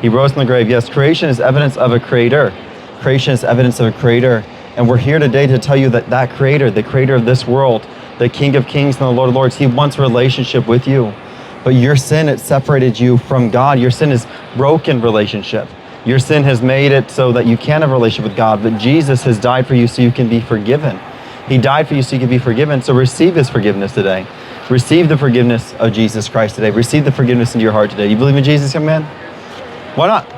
He rose from the grave. Yes, creation is evidence of a creator. Creation is evidence of a creator. And we're here today to tell you that that creator, the creator of this world, the King of Kings and the Lord of Lords, he wants a relationship with you. But your sin, it separated you from God. Your sin is broken relationship. Your sin has made it so that you can't have a relationship with God, but Jesus has died for you so you can be forgiven. He died for you so you can be forgiven. So receive his forgiveness today. Receive the forgiveness of Jesus Christ today. Receive the forgiveness into your heart today. You believe in Jesus, young man? Why not?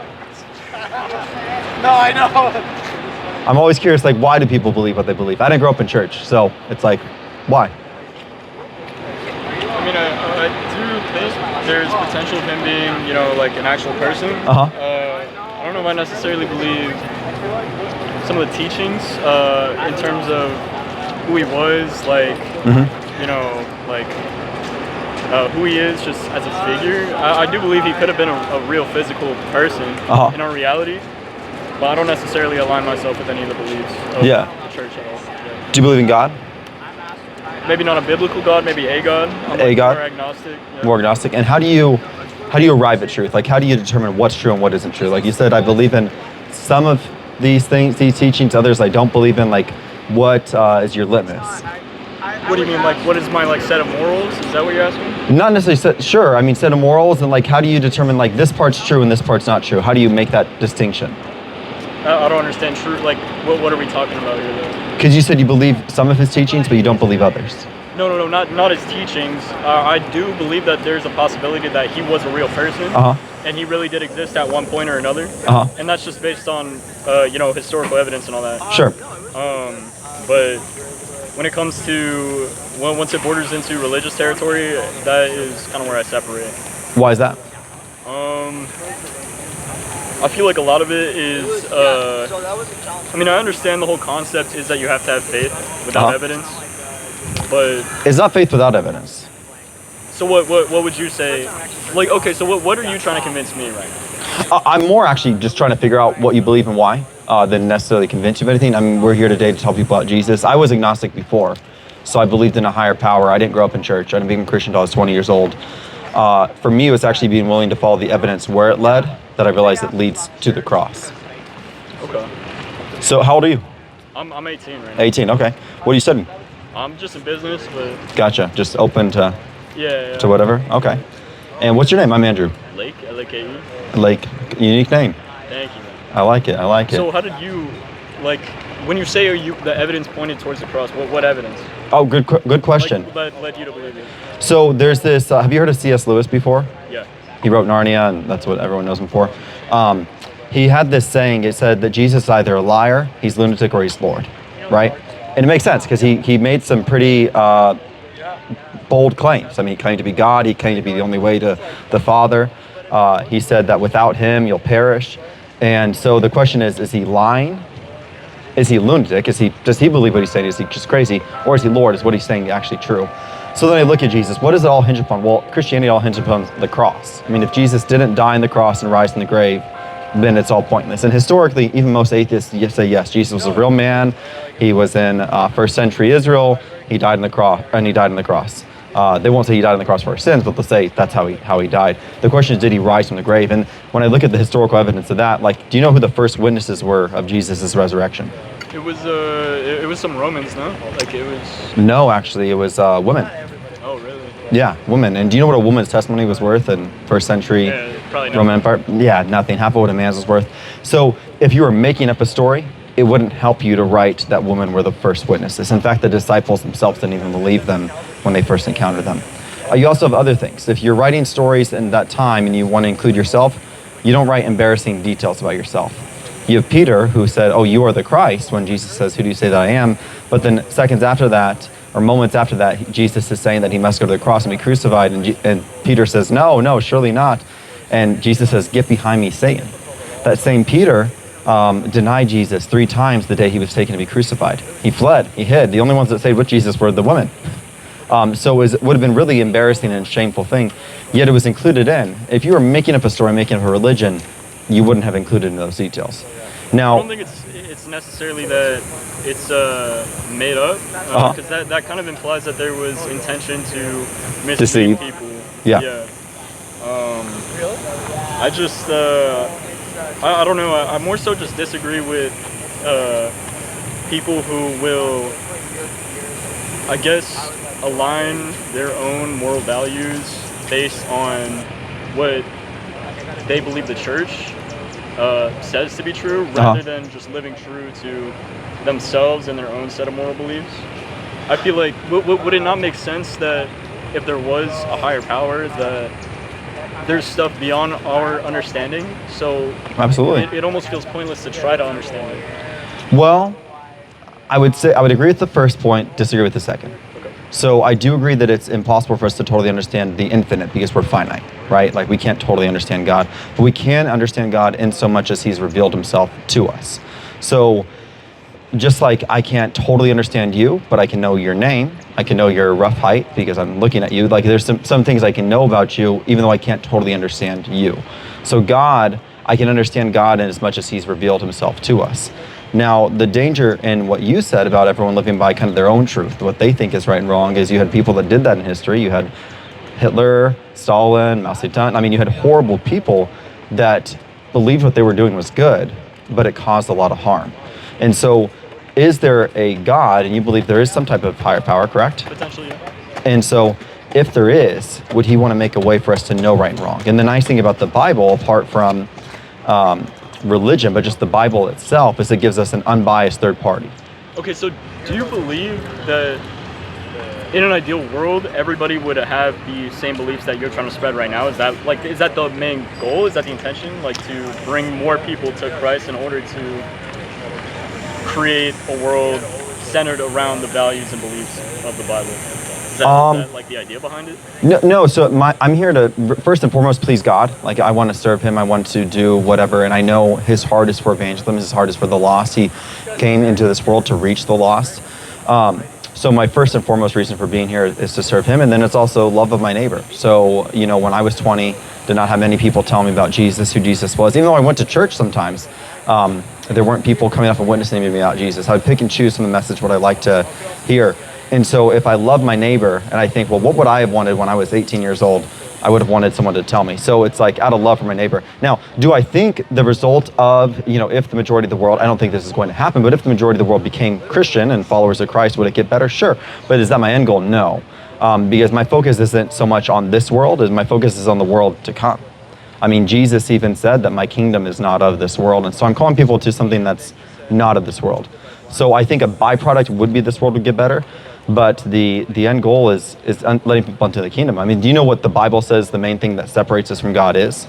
No, I know. I'm always curious, like, why do people believe what they believe? I didn't grow up in church, so it's like, why? I mean, I do think there's potential of him being, you know, like an actual person. I don't know if I necessarily believe some of the teachings in terms of who he was, like, you know, like who he is just as a figure. I do believe he could have been a real physical person in our reality, but I don't necessarily align myself with any of the beliefs of the church at all. Yeah. Do you believe in God? Maybe not a biblical God, maybe a God. I'm a God? More agnostic. Yeah. More agnostic. And how do you arrive at truth? Like, how do you determine what's true and what isn't true? Like you said, I believe in some of these things, these teachings, others I don't believe in. Like, what is your litmus? What do you mean, like, what is my, like, set of morals? Is that what you're asking? Not necessarily, sure. I mean, set of morals, and, like, how do you determine, like, this part's true and this part's not true? How do you make that distinction? I don't understand true. Like, what are we talking about here, though? Because you said you believe some of his teachings, but you don't believe others. No, not his teachings. I do believe that there's a possibility that he was a real person, and he really did exist at one point or another, and that's just based on, you know, historical evidence and all that. Sure. But when it comes to, once it borders into religious territory, that is kind of where I separate. Why is that? I feel like a lot of it is, I mean, I understand the whole concept is that you have to have faith without evidence, but... It's not faith without evidence. So what would you say? Like, okay, so what are you trying to convince me right now? I'm more actually just trying to figure out what you believe and why, than necessarily convince you of anything. I mean, we're here today to tell people about Jesus. I was agnostic before, so I believed in a higher power. I didn't grow up in church. I didn't become a Christian until I was 20 years old. For me, it was actually being willing to follow the evidence where it led that I realized it leads to the cross. Okay. So how old are you? I'm 18 right now. 18, okay. What are you studying? I'm just in business, but... Gotcha, just open to to whatever? Okay. And what's your name? I'm Andrew. Lake, L-A-K-E. Lake, unique name. Thank you. I like it, I like it. So how did you, like, when you say the evidence pointed towards the cross, what evidence? Oh, good question. Like, led you to believe it? So there's this, have you heard of C.S. Lewis before? Yeah. He wrote Narnia, and that's what everyone knows him for. He had this saying, it said that Jesus is either a liar, he's lunatic, or he's Lord, right? And it makes sense, because he made some pretty bold claims. I mean, he claimed to be God, he claimed to be the only way to the Father. He said that without him, you'll perish. And so the question is he lying? Is he a lunatic? Does he believe what he's saying? Is he just crazy? Or is he Lord? Is what he's saying actually true? So then I look at Jesus. What does it all hinge upon? Well, Christianity all hinges upon the cross. I mean, if Jesus didn't die on the cross and rise from the grave, then it's all pointless. And historically, even most atheists say yes, Jesus was a real man. He was in first century Israel. He died on the cross, and he died on the cross. They won't say he died on the cross for our sins, but they'll say that's how he died. The question is, did he rise from the grave? And when I look at the historical evidence of that, like, do you know who the first witnesses were of Jesus' resurrection? It was some Romans, no? Like it was... No, actually, it was women. Oh, really? Yeah, women. And do you know what a woman's testimony was worth in first century Roman Empire? Yeah, nothing. Half of what a man's was worth. So if you were making up a story, it wouldn't help you to write that women were the first witnesses. In fact, the disciples themselves didn't even believe them when they first encountered them. You also have other things. If you're writing stories in that time and you want to include yourself, you don't write embarrassing details about yourself. You have Peter, who said, oh, you are the Christ, when Jesus says, who do you say that I am? But then seconds after that, or moments after that, Jesus is saying that he must go to the cross and be crucified. And Peter says, no, surely not. And Jesus says, get behind me, Satan. That same Peter denied Jesus 3 times the day he was taken to be crucified. He fled, he hid. The only ones that stayed with Jesus were the women. So it would have been really embarrassing and shameful thing, yet it was included in. If you were making up a story, making up a religion, you wouldn't have included in those details. Now, I don't think it's necessarily that it's made up, because that kind of implies that there was intention to mislead people. Yeah. Really? I just, I don't know. I more so just disagree with people who will, I guess, align their own moral values based on what they believe the church says to be true, rather than just living true to themselves and their own set of moral beliefs. I feel like, would it not make sense that if there was a higher power, that there's stuff beyond our understanding? So absolutely, it almost feels pointless to try to understand it. Well, I would agree with the first point, disagree with the second. Okay. So I do agree that it's impossible for us to totally understand the infinite because we're finite, right? Like we can't totally understand God, but we can understand God in so much as he's revealed himself to us. So just like I can't totally understand you, but I can know your name, I can know your rough height because I'm looking at you. Like there's some things I can know about you, even though I can't totally understand you. So God, I can understand God in as much as he's revealed himself to us. Now, the danger in what you said about everyone living by kind of their own truth, what they think is right and wrong, is you had people that did that in history. You had Hitler, Stalin, Mao Zedong. I mean, you had horrible people that believed what they were doing was good, but it caused a lot of harm. And so, is there a God, and you believe there is some type of higher power, correct? Potentially, yeah. And so, if there is, would he want to make a way for us to know right and wrong? And the nice thing about the Bible, apart from religion, but just the Bible itself, is it gives us an unbiased third party. Okay, so do you believe that in an ideal world, everybody would have the same beliefs that you're trying to spread right now? Is that the main goal? Is that the intention? Like to bring more people to Christ in order to create a world centered around the values and beliefs of the Bible? Is that like the idea behind it? No. So I'm here to first and foremost please God. Like I want to serve him. I want to do whatever. And I know his heart is for evangelism. His heart is for the lost. He came into this world to reach the lost. So my first and foremost reason for being here is to serve him. And then it's also love of my neighbor. So, you know, when I was 20, did not have many people tell me about Jesus, who Jesus was. Even though I went to church sometimes, there weren't people coming up and witnessing to me about Jesus. I would pick and choose from the message what I like to hear. And so if I love my neighbor and I think, well, what would I have wanted when I was 18 years old? I would have wanted someone to tell me. So it's like out of love for my neighbor. Now, do I think the result of, you know, if the majority of the world, I don't think this is going to happen, but if the majority of the world became Christian and followers of Christ, would it get better? Sure. But is that my end goal? No. Because my focus isn't so much on this world as my focus is on the world to come. I mean, Jesus even said that my kingdom is not of this world. And so I'm calling people to something that's not of this world. So I think a byproduct would be this world would get better. But the end goal is letting people into the kingdom. I mean, do you know what the Bible says the main thing that separates us from God is?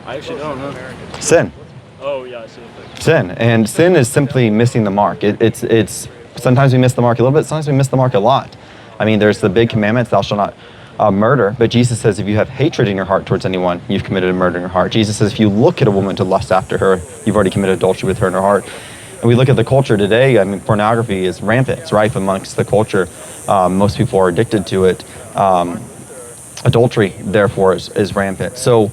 I actually don't know. Sin. Oh, yeah, I see. Sin. And sin is simply missing the mark. It's sometimes we miss the mark a little bit, sometimes we miss the mark a lot. I mean, there's the big commandments, thou shalt not murder. But Jesus says if you have hatred in your heart towards anyone, you've committed a murder in your heart. Jesus says if you look at a woman to lust after her, you've already committed adultery with her in her heart. And we look at the culture today, I mean, pornography is rampant. It's rife amongst the culture. Most people are addicted to it. Adultery, therefore, is rampant. So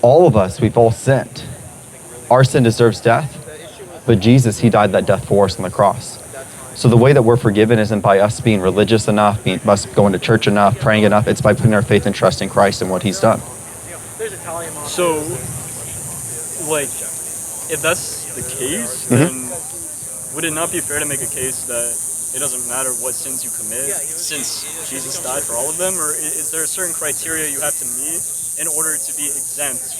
all of us, we've all sinned. Our sin deserves death, but Jesus, he died that death for us on the cross. So the way that we're forgiven isn't by us being religious enough, us going to church enough, praying enough. It's by putting our faith and trust in Christ and what he's done. So, like, if that's the case, then would it not be fair to make a case that it doesn't matter what sins you commit since Jesus died for all of them? Or is there a certain criteria you have to meet in order to be exempt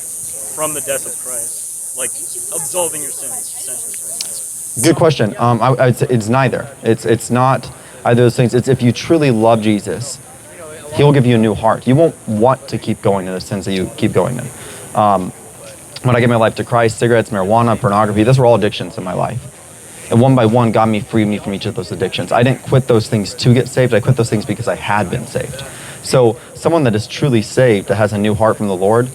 from the death of Christ? Like absolving your sins, essentially. Good question. I would say it's neither. It's not either of those things. It's if you truly love Jesus, he'll give you a new heart. You won't want to keep going in the sins that you keep going in. When I gave my life to Christ, cigarettes, marijuana, pornography, those were all addictions in my life. And one by one, God freed me from each of those addictions. I didn't quit those things to get saved. I quit those things because I had been saved. So someone that is truly saved, that has a new heart from the Lord,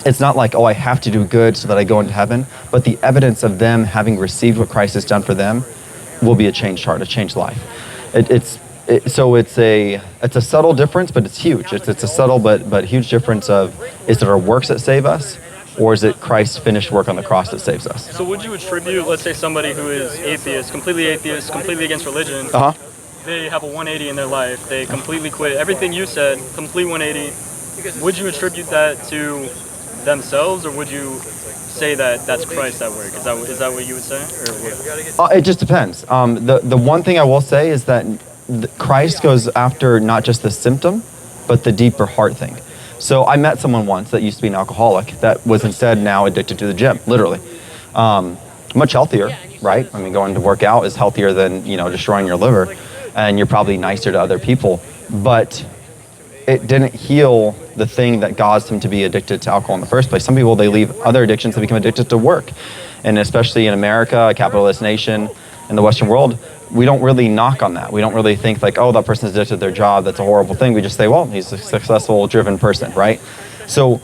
it's not like, oh, I have to do good so that I go into heaven. But the evidence of them having received what Christ has done for them will be a changed heart, a changed life. So it's a subtle difference, but it's huge. It's a subtle but huge difference of, is it our works that save us? Or is it Christ's finished work on the cross that saves us? So would you attribute, let's say somebody who is atheist, completely against religion, they have a 180 in their life, they completely quit everything you said, complete 180, would you attribute that to themselves, or would you say that that's Christ at work? Is that what you would say? Or what? It just depends. The one thing I will say is that Christ goes after not just the symptom, but the deeper heart thing. So I met someone once that used to be an alcoholic that was instead now addicted to the gym, literally. Much healthier, right? I mean, going to work out is healthier than, destroying your liver, and you're probably nicer to other people. But it didn't heal the thing that caused him to be addicted to alcohol in the first place. Some people, they leave other addictions and become addicted to work. And especially in America, a capitalist nation, in the Western world, we don't really knock on that. We don't really think like, oh, that person's addicted to their job, that's a horrible thing. We just say, well, he's a successful, driven person, right? So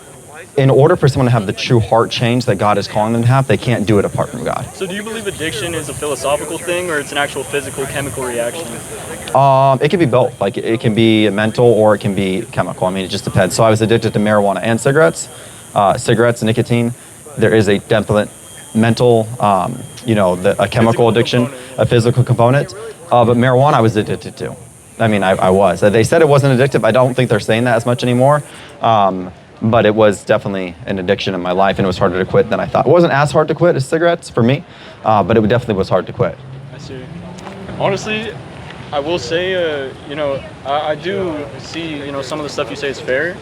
in order for someone to have the true heart change that God is calling them to have, they can't do it apart from God. So do you believe addiction is a philosophical thing, or it's an actual physical, chemical reaction? It can be both. Like it can be mental or it can be chemical. I mean, it just depends. So I was addicted to marijuana and cigarettes. Cigarettes, nicotine. There is a definite mental, a chemical addiction, a physical component. But marijuana I was addicted to. I mean, I was. They said it wasn't addictive. I don't think they're saying that as much anymore. But it was definitely an addiction in my life, and it was harder to quit than I thought. It wasn't as hard to quit as cigarettes for me, but it definitely was hard to quit. I see. Honestly, I will say, I do see, some of the stuff you say is fair.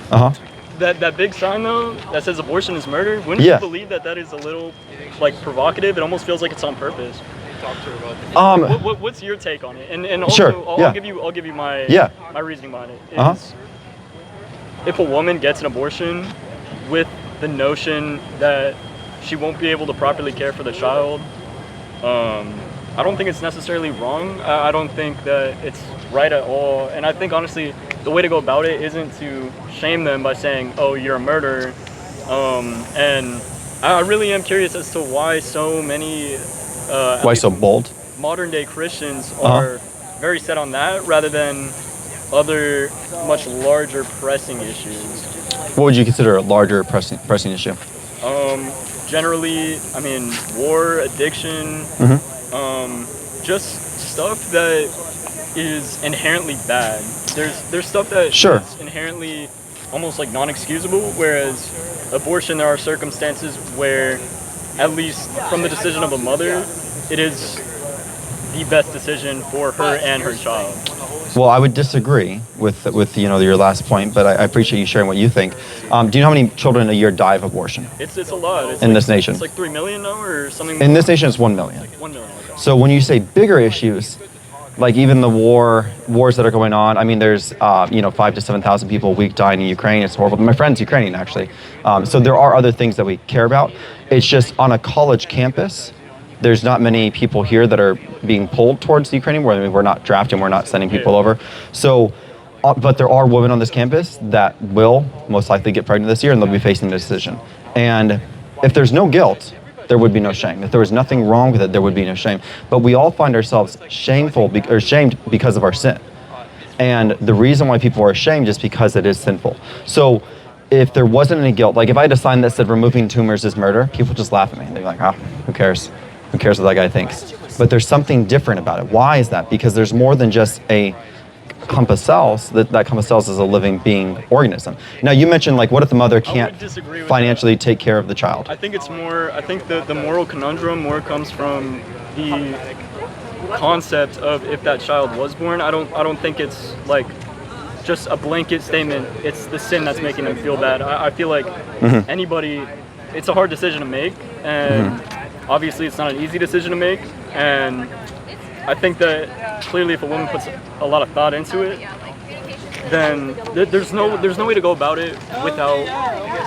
That big sign though that says abortion is murder. Wouldn't you believe that is a little provocative? It almost feels like it's on purpose. What's your take on it? And also, sure. I'll give you my my reasoning behind it. Is if a woman gets an abortion with the notion that she won't be able to properly care for the child, I don't think it's necessarily wrong. I don't think that it's right at all. And I think honestly, the way to go about it isn't to shame them by saying, "Oh, you're a murderer." And I really am curious as to why so many why so bold? Modern day Christians are very set on that rather than other much larger pressing issues. What would you consider a larger pressing issue? Generally, I mean, war, addiction, just stuff that is inherently bad. There's stuff that is inherently almost like non-excusable, whereas abortion, there are circumstances where, at least from the decision of a mother, it is the best decision for her and her child. Well, I would disagree with your last point, but I appreciate you sharing what you think. Do you know how many children a year die of abortion? It's a lot. In this nation? It's like 3 million now or something. In this nation, it's 1 million. 1 million. Okay. So when you say bigger issues, like even the wars that are going on, I mean, there's 5,000 to 7,000 people a week dying in Ukraine. It's horrible. My friend's Ukrainian, actually. So there are other things that we care about. It's just on a college campus, there's not many people here that are being pulled towards Ukraine. We're not drafting, we're not sending people over. So, but there are women on this campus that will most likely get pregnant this year, and they'll be facing the decision. And if there's no guilt, there would be no shame. If there was nothing wrong with it, there would be no shame. But we all find ourselves shamed because of our sin. And the reason why people are ashamed is because it is sinful. So if there wasn't any guilt, like if I had a sign that said removing tumors is murder, people just laugh at me. They'd be like, who cares? Who cares what that guy thinks? But there's something different about it. Why is that? Because there's more than just a compass cells. That compass cells is a living being organism. Now you mentioned what if the mother can't financially take care of the child? I think it's more, the moral conundrum more comes from the concept of if that child was born. I don't think it's just a blanket statement. It's the sin that's making them feel bad. I feel like anybody, it's a hard decision to make, and obviously it's not an easy decision to make, and I think that clearly if a woman puts a lot of thought into it, then there's no way to go about it without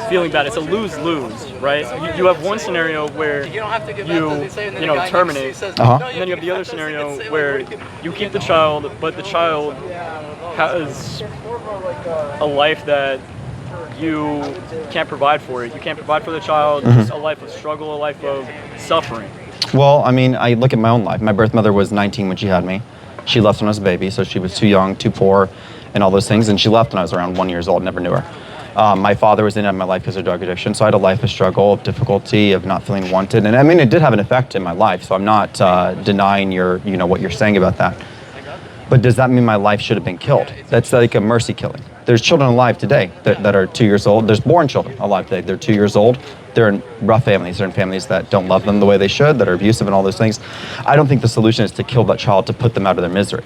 feeling bad. It's a lose-lose, right? You have one scenario where you terminate, and then you have the other scenario where you keep the child, but the child has a life that you can't provide for it. You can't provide for the child. It's a life of struggle, a life of suffering. Well, I mean, I look at my own life. My birth mother was 19 when she had me. She left when I was a baby, so she was too young, too poor, and all those things. And she left when I was around 1 year old, never knew her. My father was in and out of my life because of drug addiction, so I had a life of struggle, of difficulty, of not feeling wanted. And I mean, it did have an effect in my life, so I'm not denying what you're saying about that. But does that mean my life should have been killed? That's like a mercy killing. There's children alive today that are 2 years old. There's born children alive today. They're 2 years old. They're in rough families. They're in families that don't love them the way they should, that are abusive and all those things. I don't think the solution is to kill that child to put them out of their misery,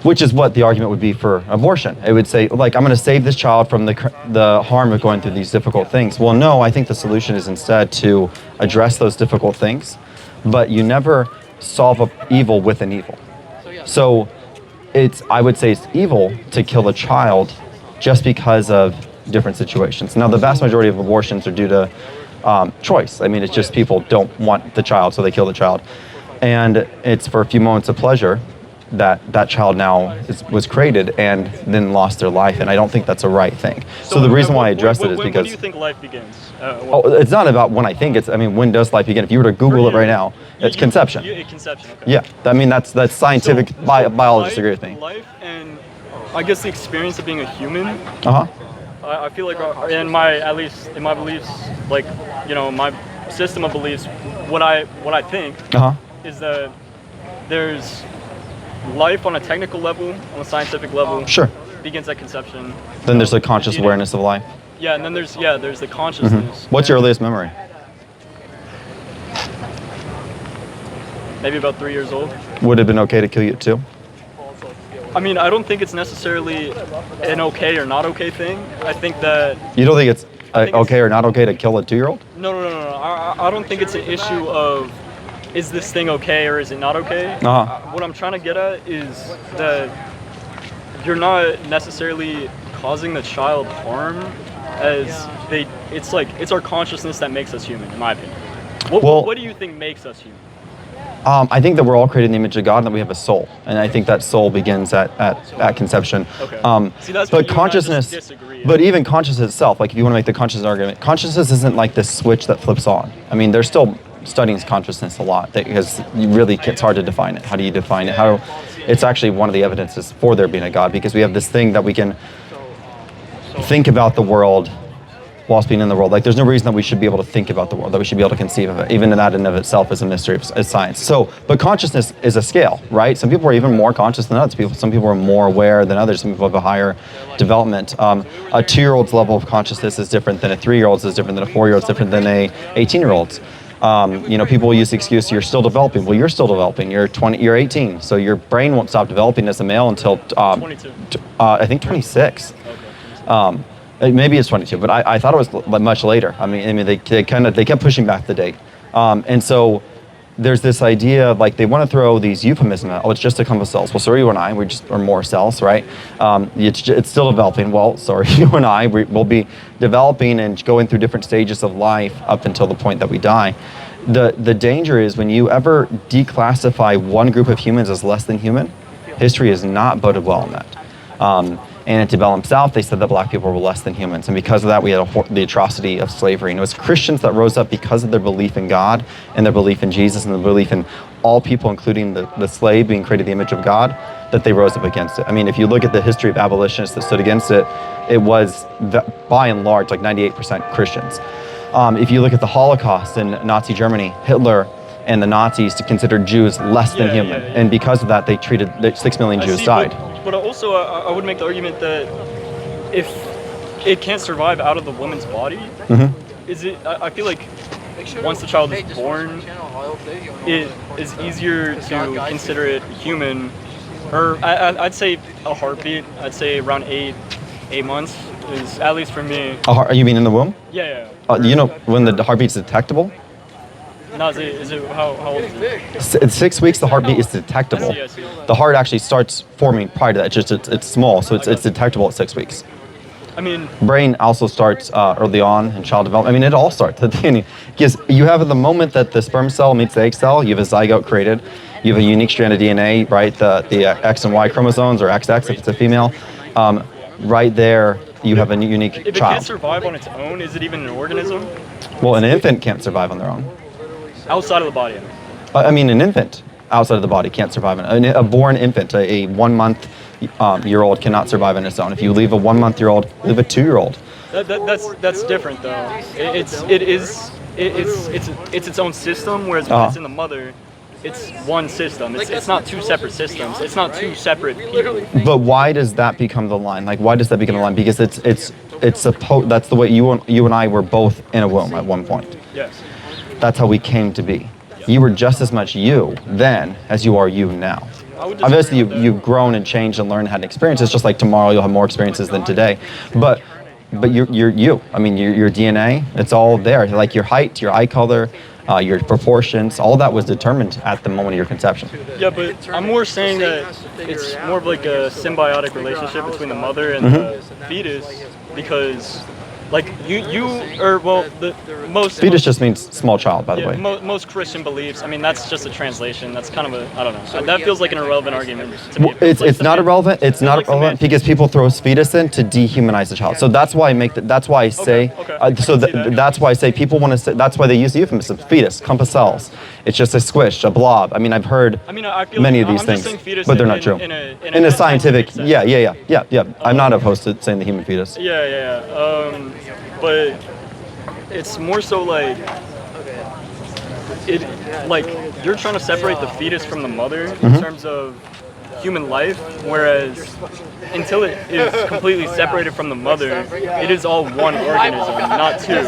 which is what the argument would be for abortion. It would say, like, I'm going to save this child from the harm of going through these difficult things. Well, no, I think the solution is instead to address those difficult things, but you never solve an evil with an evil. So I would say it's evil to kill a child just because of different situations. Now, the vast majority of abortions are due to choice. I mean, it's just people don't want the child, so they kill the child. And it's for a few moments of pleasure that child now was created and then lost their life, and I don't think that's a right thing. So the reason why I address it is because... When do you think life begins? It's not about when I think it's, I mean, when does life begin? If you were to Google it right now, it's conception. Conception, okay. Yeah, I mean, that's scientific, biologists agree with me. Life and I guess the experience of being a human. Uh-huh. I feel like at least in my beliefs, like, you know, my system of beliefs, what I think is that there's life on a technical level, on a scientific level. Sure. Begins at conception. Then there's the conscious awareness of life. Yeah, and then there's the consciousness. What's your earliest memory? Maybe about 3 years old. Would it have been okay to kill you too? I mean, I don't think it's necessarily an okay or not okay thing. I think that... You don't think it's okay or not okay to kill a 2-year-old? No. I don't think it's an issue of, is this thing okay or is it not okay? What I'm trying to get at is that you're not necessarily causing the child harm, as it's our consciousness that makes us human, in my opinion. What do you think makes us human? I think that we're all created in the image of God and that we have a soul. And I think that soul begins at conception. Okay. See, that's but consciousness, but even consciousness itself, like if you want to make the consciousness argument, consciousness isn't like this switch that flips on. I mean, they're still studying consciousness a lot because it's hard to define it. How do you define it? It's actually one of the evidences for there being a God, because we have this thing that we can think about the world whilst being in the world. Like, there's no reason that we should be able to think about the world, that we should be able to conceive of it. Even that in and of itself is a mystery of science. So, but consciousness is a scale, right? Some people are even more conscious than others. Some people are more aware than others. Some people have a higher development. A 2-year-old's level of consciousness is different than a 3-year-old's, is different than a 4-year-old's, different than a 18-year-old's. People use the excuse, you're still developing. Well, you're still developing. You're 18, so your brain won't stop developing as a male until 22. I think 26. Okay. Maybe it's 22, but I thought it was much later. I mean, they kept pushing back the date, and so there's this idea, like, they want to throw these euphemisms out. Oh, it's just a clump of cells. Well, so are you and I. We just are more cells, right? It's still developing. Well, so are you and I. We'll be developing and going through different stages of life up until the point that we die. The danger is when you ever declassify one group of humans as less than human, history has not boded well on that. And in Antebellum South, they said that black people were less than humans. And because of that, we had the atrocity of slavery. And it was Christians that rose up because of their belief in God and their belief in Jesus and their belief in all people, including the slave being created in the image of God, that they rose up against it. I mean, if you look at the history of abolitionists that stood against it, it was, by and large, like 98% Christians. If you look at the Holocaust in Nazi Germany, Hitler and the Nazis considered Jews less than human. And because of that, they treated 6 million Jews died. But also, I would make the argument that if it can't survive out of the woman's body, I feel like once the child is born, it is easier to consider it human. Or I'd say a heartbeat. I'd say around 8 months is, at least for me. You mean in the womb? Yeah. You know when the heartbeat's detectable? No, how old is it? At 6 weeks, the heartbeat is detectable. I see. The heart actually starts forming prior to that. It's small, so it's detectable at 6 weeks. I mean, brain also starts early on in child development. I mean, it all starts at the beginning. Because you have the moment that the sperm cell meets the egg cell, you have a zygote created. You have a unique strand of DNA, right? The X and Y chromosomes, or XX if it's a female. Right there, you have a unique child. If it can't survive on its own, is it even an organism? Well, an infant can't survive on their own. Outside of the body. I mean, an infant outside of the body can't survive. A born infant, a 1 month year old cannot survive on its own. If you leave a 1 month year old, leave a 2 year old. That's different though. It's its own system, whereas when it's in the mother, it's one system. It's not two separate systems. It's not two separate people. But why does that become the line? Like, why does that become the line? Because it's supposed, that's the way you and I were both in a womb at one point. Yes. That's how we came to be. You were just as much you then as you are you now. Obviously, you've grown and changed and learned how to experience. It's just like tomorrow you'll have more experiences than today. But you're you. I mean, your DNA, it's all there. Like your height, your eye color, your proportions, all that was determined at the moment of your conception. Yeah, but I'm more saying that it's more of like a symbiotic relationship between the mother and the fetus, because like the most fetus just means small child, by the way. Most Christian beliefs, I mean, that's just a translation. That's kind of I don't know. That feels like an irrelevant argument to me. It's not irrelevant. It's not irrelevant because people throw fetus in to dehumanize the child. So that's why that's why I say. That's why I say people want to say. That's why they use the euphemism fetus, clump of cells. It's just a squish, a blob. I mean, I've heard many of these things, but they're not true. In a scientific, yeah. I'm not opposed to saying the human fetus. Yeah. But it's more so like you're trying to separate the fetus from the mother in terms of human life, whereas until it is completely separated from the mother, it is all one organism, not two.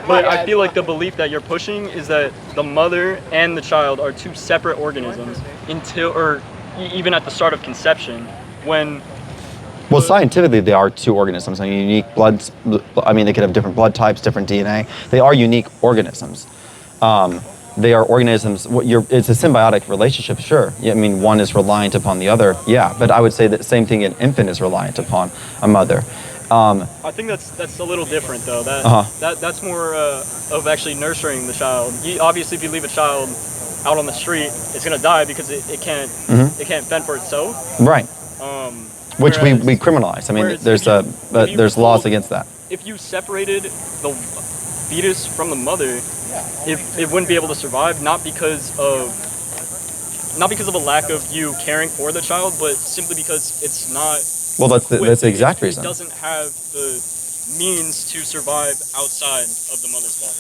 But I feel like the belief that you're pushing is that the mother and the child are two separate organisms even at the start of conception, when well, scientifically, they are two organisms. I mean, unique bloods. I mean, they could have different blood types, different DNA. They are unique organisms. They are organisms. It's a symbiotic relationship, sure. I mean, one is reliant upon the other, yeah. But I would say that same thing. An infant is reliant upon a mother. I think that's a little different, though. That's more of actually nurturing the child. Obviously, if you leave a child out on the street, it's gonna die because it can't fend for itself. Right. Which we criminalize. I mean, there's laws against that. If you separated the fetus from the mother, it wouldn't be able to survive, not because of a lack of you caring for the child, but simply because it's not. Well, that's the exact reason. It doesn't have the means to survive outside of the mother's body.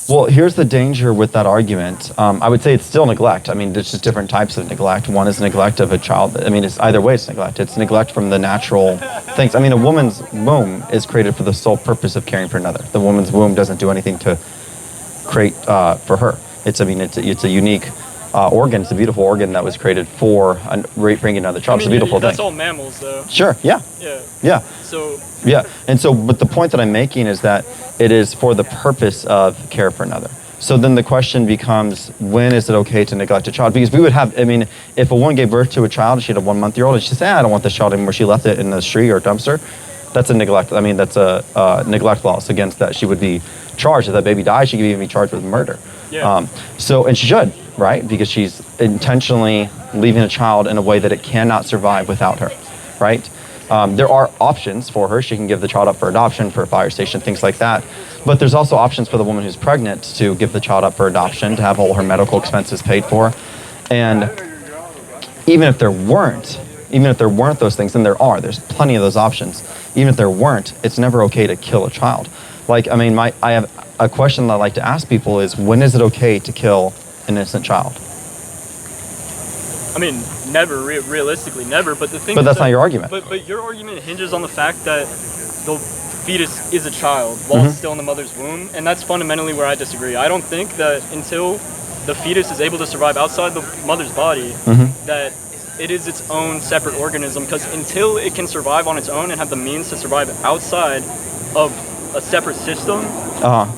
Well, here's the danger with that argument. I would say it's still neglect. I mean, there's just different types of neglect. One is neglect of a child. I mean, it's either way it's neglect. It's neglect from the natural things. I mean, a woman's womb is created for the sole purpose of caring for another. The woman's womb doesn't do anything to create for her. It's a unique organ. It's a beautiful organ that was created for bringing another child. It's a beautiful thing. That's all mammals, though. Sure, yeah. Yeah. But the point that I'm making is that it is for the purpose of care for another. So then the question becomes, when is it okay to neglect a child? Because we would have, I mean, if a woman gave birth to a child, she had a 1-month-old, and she said, I don't want this child anymore, she left it in the street or dumpster, that's a neglect. I mean, that's a neglect law. So against that, she would be charged. If that baby dies, she could even be charged with murder. Yeah. And she should, right? Because she's intentionally leaving a child in a way that it cannot survive without her, right? There are options for her. She can give the child up for adoption, for a fire station, things like that. But there's also options for the woman who's pregnant to give the child up for adoption, to have all her medical expenses paid for. And even if there weren't those things, and there's plenty of those options. Even if there weren't, it's never okay to kill a child. Like, I mean, I have a question that I like to ask people is, when is it okay to kill an innocent child? I mean, never, realistically, never. But the thing. But that's not your argument. But your argument hinges on the fact that the fetus is a child while it's still in the mother's womb, and that's fundamentally where I disagree. I don't think that until the fetus is able to survive outside the mother's body, that it is its own separate organism. Because until it can survive on its own and have the means to survive outside of a separate system,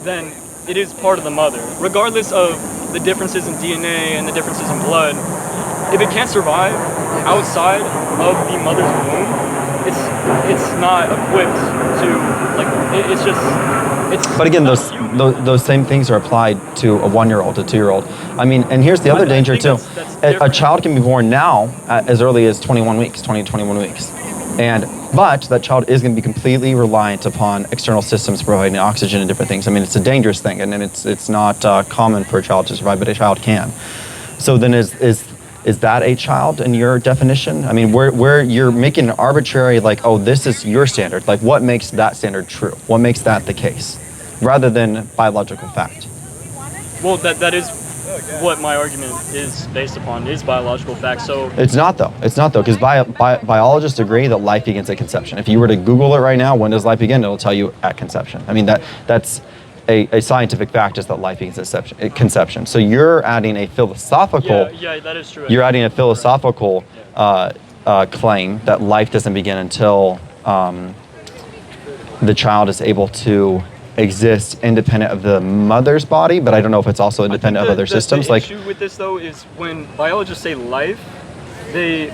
then it is part of the mother, regardless of the differences in DNA and the differences in blood. If it can't survive outside of the mother's womb, it's not equipped to it's. But again, those same things are applied to a 1-year-old, a 2-year-old. I mean, and here's the other danger too. A child can be born now as early as 21 weeks. But that child is going to be completely reliant upon external systems providing oxygen and different things. I mean, it's a dangerous thing, and it's not common for a child to survive, but a child can. So then is that a child in your definition? I mean, where you're making an arbitrary, like, oh, this is your standard. Like, what makes that standard true? What makes that the case? Rather than biological fact. Well, that is what my argument is based upon is biological facts. So it's not though. It's not though, because biologists agree that life begins at conception. If you were to Google it right now, when does life begin? It'll tell you at conception. I mean that's a scientific fact is that life begins at conception. So you're adding a philosophical. Yeah, that is true. You're adding a philosophical claim that life doesn't begin until the child is able to exist independent of the mother's body, but I don't know if it's also independent of other systems. The issue with this though is when biologists say life, they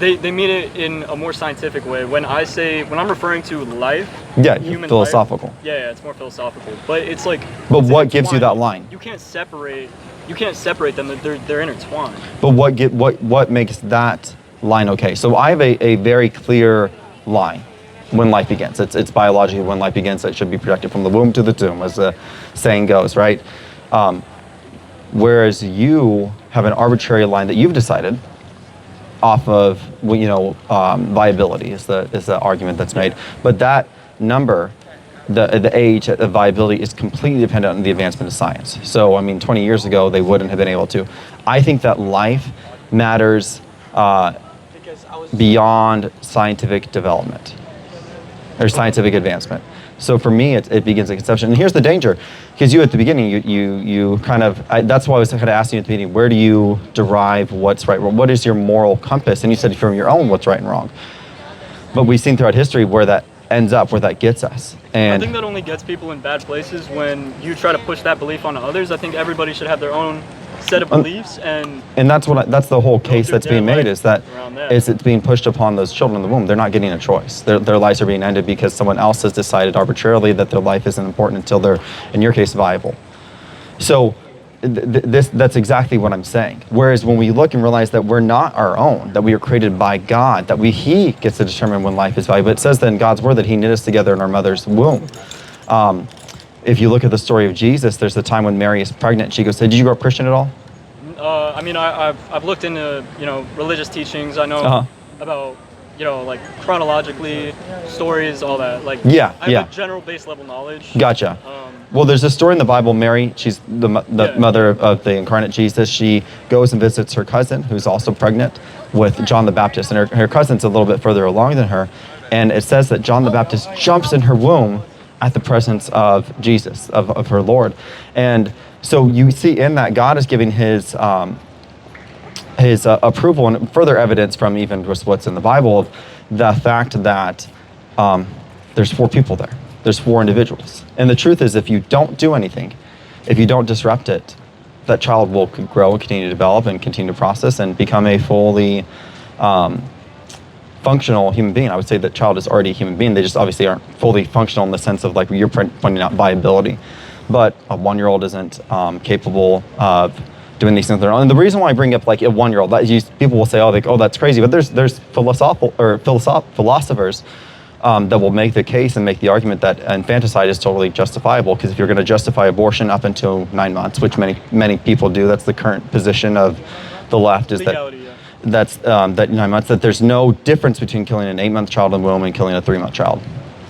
mean it in a more scientific way. When I'm referring to life, human philosophical. Life, yeah, it's more philosophical. But it's like. But what gives you that line? You can't separate them. They're intertwined. But what makes that line okay? So I have a very clear line. When life begins, it's biologically when life begins. It should be protected from the womb to the tomb, as the saying goes, right? Whereas you have an arbitrary line that you've decided off of, viability is the argument that's made. But that number, the age of viability, is completely dependent on the advancement of science. So, 20 years ago, they wouldn't have been able to. I think that life matters beyond scientific development or scientific advancement. So for me, it begins at conception. And here's the danger, because you at the beginning, you kind of, that's why I was kind of asking you at the beginning, where do you derive what's right? What is your moral compass? And you said from your own what's right and wrong. But we've seen throughout history where that ends up, where that gets us. And I think that only gets people in bad places when you try to push that belief onto others. I think everybody should have their own set of beliefs, and that's the whole case that's being made, is that it's being pushed upon those children in the womb. They're not getting a choice. Their lives are being ended because someone else has decided arbitrarily that their life isn't important until they're, in your case, viable. So that's exactly what I'm saying. Whereas when we look and realize that we're not our own, that we are created by God, that He gets to determine when life is valuable. It says that in God's word that He knit us together in our mother's womb. If you look at the story of Jesus, there's the time when Mary is pregnant. She goes, "Did you grow up Christian at all?" I've looked into religious teachings. I know about like chronologically stories, all that. Like I have a general base level knowledge. Gotcha. Well, there's a story in the Bible. Mary, she's the mother of the incarnate Jesus. She goes and visits her cousin, who's also pregnant, with John the Baptist, and her cousin's a little bit further along than her. And it says that John the Baptist jumps in her womb at the presence of Jesus, of her Lord. And so you see in that God is giving his approval, and further evidence from even just what's in the Bible of the fact that there's 4 people there. There's 4 individuals. And the truth is, if you don't do anything, if you don't disrupt it, that child will grow and continue to develop and continue to process and become a fully functional human being. I would say that child is already a human being. They just obviously aren't fully functional in the sense of like you're pointing out viability. But a 1-year-old isn't capable of doing these things on their own. And the reason why I bring up like a 1-year-old, people will say, oh, that's crazy. But there's philosophers that will make the case and make the argument that infanticide is totally justifiable, because if you're going to justify abortion up until 9 months, which many people do, that's the current position of the left, is legality, that 9 months, that there's no difference between killing an 8-month child in the womb and killing a 3-month child.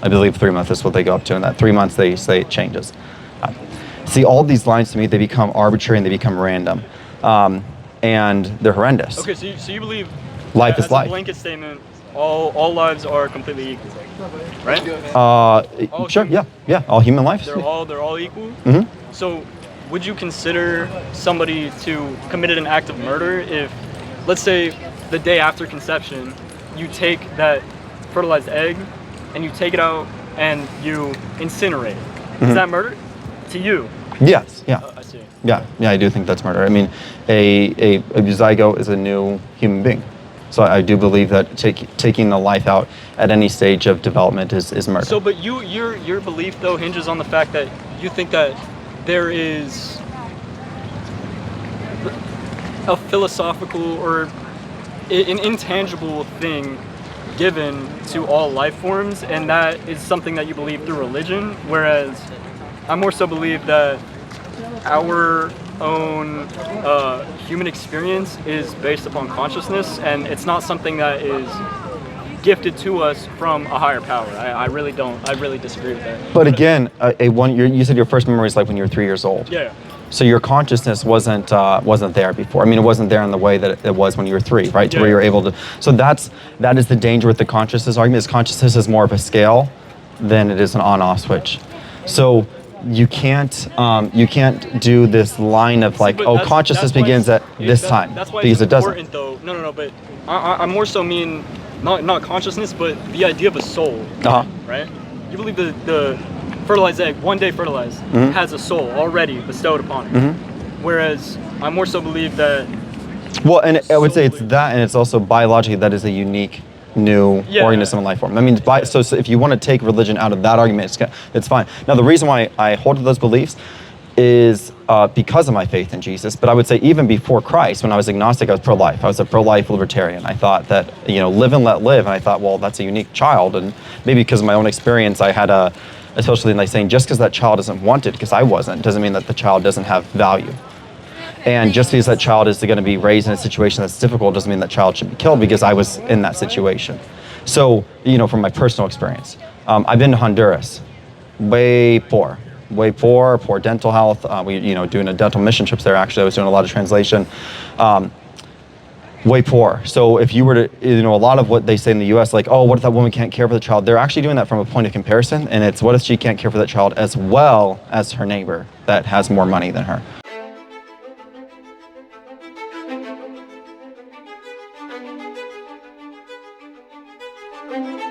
I believe 3 months is what they go up to, and that 3 months they say it changes. See, all these lines to me, they become arbitrary and they become random, and they're horrendous. Okay, so you believe life is life. As a blanket statement, all lives are completely equal, right? Sure, yeah. All human lives. They're all equal. Mm-hmm. So, would you consider somebody to committed an act of murder if, let's say, the day after conception, you take that fertilized egg and you take it out and you incinerate it? Mm-hmm. Is that murder to you? Yes. Yeah. I see. Yeah. I do think that's murder. I mean, a zygote is a new human being. So I do believe that taking the life out at any stage of development is murder. So, but your belief though hinges on the fact that you think that there is a philosophical or an intangible thing given to all life forms, and that is something that you believe through religion, whereas I more so believe that our own human experience is based upon consciousness, and it's not something that is gifted to us from a higher power. I really disagree with that. But again, you said your first memory is like when you were 3 years old. Yeah. So your consciousness wasn't there before. I mean, it wasn't there in the way that it was when you were 3, right? To where you're able to. So that is the danger with the consciousness argument. Is consciousness is more of a scale than it is an on-off switch. So you can't do this line of like, oh, consciousness begins at this time, that's why because it's it doesn't. important, though. No, but I more so mean not consciousness, but the idea of a soul. Right? You believe the fertilized egg, one day fertilized, has a soul already bestowed upon it. Whereas I more so believe that. Well, and I would say it's that, and it's also biologically that is a unique new organism and life form. I mean, so if you want to take religion out of that argument, it's fine. Now, the reason why I hold to those beliefs is because of my faith in Jesus. But I would say even before Christ, when I was agnostic, I was pro-life. I was a pro-life libertarian. I thought that, live and let live. And I thought, well, that's a unique child. And maybe because of my own experience, I had especially like saying, just because that child isn't wanted, because I wasn't, doesn't mean that the child doesn't have value. And just because that child is going to be raised in a situation that's difficult doesn't mean that child should be killed, because I was in that situation. So, from my personal experience, I've been to Honduras, way poor, poor dental health. We, doing a dental mission trips there. Actually, I was doing a lot of translation. Way poor. So if you were to, a lot of what they say in the U.S., like, oh, what if that woman can't care for the child? They're actually doing that from a point of comparison, and it's what if she can't care for that child as well as her neighbor that has more money than her? Thank you.